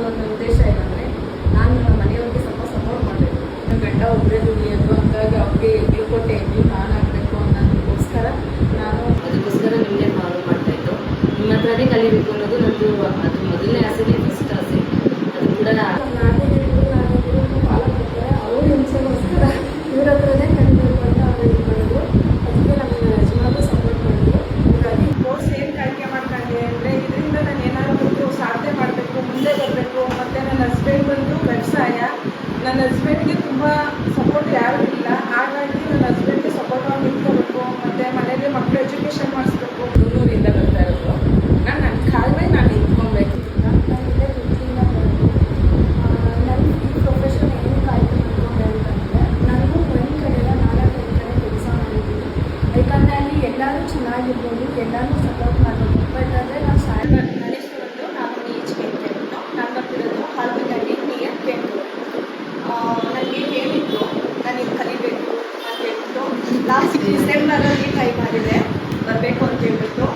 ಒಂದು ಉದ್ದೇಶ ಏನಂದರೆ ನಾನು ನಮ್ಮ ಮನೆಯವ್ರಿಗೆ ಸ್ವಲ್ಪ ಸಪೋರ್ಟ್ ಮಾಡಬೇಕು. ನನ್ನ ಗಂಡ ಒಬ್ಬರೇ ದುಡಿಯೋದು, ಹಂಗಾಗಿ ಅವ್ರಿಗೆ ಹೇಳ್ಕೊಟ್ಟೆ ನೀವು ನಾನು ಆಗಬೇಕು ಅನ್ನೋದಕ್ಕೋಸ್ಕರ ಅದಕ್ಕೋಸ್ಕರ ನಿಮಗೆ ಫಾಲೋ ಮಾಡ್ತಾಯಿದ್ದು. ನಿಮ್ಮ ಹತ್ರನೇ ಕಲಿಬೇಕು ಅನ್ನೋದು ನಂದು ಅದು ಮೊದಲನೇ ಆಸೆನೇ, ಫಸ್ಟ್ ಆಸೆ. ಅದು ಕೂಡ ನಾನೇ ಫಾಲೋ ಮಾಡ್ತಾರೆ. ಅವ್ರ ಹಿಂಸೆಗೋಸ್ಕರ ಇವ್ರ ಹತ್ರನೇ ಕಲಿಬೇಕು ಅಂತ ಅವ್ರು ಇದು ಮಾಡಿದ್ರು. ಅದಕ್ಕೆ ನಮ್ಮ ಯಜಮಾನರು ಸಪೋರ್ಟ್ ಮಾಡಿದ್ರು. ಹೀಗಾಗಿ ಕೋರ್ಸ್ ಏನು ಆಯ್ಕೆ ಮಾಡ್ಕೊಂಡೆ ಅಂದರೆ ಇದರಿಂದ ನಾನು ಏನಾದರೂ ಸಾಧನೆ ಮಾಡಬೇಕು, ಮುಂದೆ ಬರಬೇಕು. ಮತ್ತು ನನ್ನ ಹಸ್ಬೆಂಡ್ ಬಂದು ವ್ಯವಸಾಯ. ನನ್ನ ಹಸ್ಬೆಂಡ್ಗೆ ತುಂಬ ಸಪೋರ್ಟ್ ಯಾರೂ ಇಲ್ಲ. ಹಾಗಾಗಿ ನನ್ನ ಹಸ್ಬೆಂಡ್ಗೆ ಸಪೋರ್ಟಾಗಿ ನಿಂತ್ಕೋಬೇಕು. ಮತ್ತು ಮನೇಲಿ ಮಕ್ಕಳು ಎಜುಕೇಷನ್ ಮಾಡಿಸ್ಬೇಕು. ಬೆಂಗಳೂರಿಂದ ಬರ್ತಾ ಇರೋದು. ನನ್ನ ಕಾಲ ಮೇಲೆ ನಾನು ನಿಂತ್ಕೊಬೇಕು. ನಾನು ಇಲ್ಲೇ ವೃತ್ತಿಯಿಂದ ಬರೋದು. ನನ್ನ ಈ ಪ್ರೊಫೆಷನ್ ಏನಕ್ಕೆ ಆಯ್ಕೆ ಮಾಡ್ಕೊಂಡೆ ಅಂತಂದರೆ ನನಗೂ ಒಂದು ಕಡೆಯಿಂದ 4-5 ಕಡೆ ಕೆಲಸ ಮಾಡಿದ್ದೀನಿ. ಯಾಕಂದರೆ ಅಲ್ಲಿ ಎಲ್ಲರೂ ಚೆನ್ನಾಗಿರ್ಬೋದು, ಎಲ್ಲರೂ ಸಪೋರ್ಟ್ ಮಾಡ್ಬೋದು. ಬಟ್ ಅಂದರೆ ನಾವು ನನ್ನ ಹೆಸರು ಬಂದು ನಾಗಮಣಿ HK ಅಂತ ಹೇಳ್ಬಿಟ್ಟು ನಾನು ಬರ್ತಿರೋದು ಹಾಲ್ಮಂಡಳ್ಳಿ ನಿಯರ್ ಬೆಂಗಳೂರು. ನನಗೆ ಹೇಳಿದ್ದು ನಾನು ಇದು ಕಲಿಬೇಕು ಅಂತ ಹೇಳ್ಬಿಟ್ಟು ಲಾಸ್ಟ್ ಡಿಸೆಂಬರಲ್ಲಿ ಟ್ರೈ ಮಾಡಿದೆ ಬರಬೇಕು ಅಂತ ಹೇಳ್ಬಿಟ್ಟು.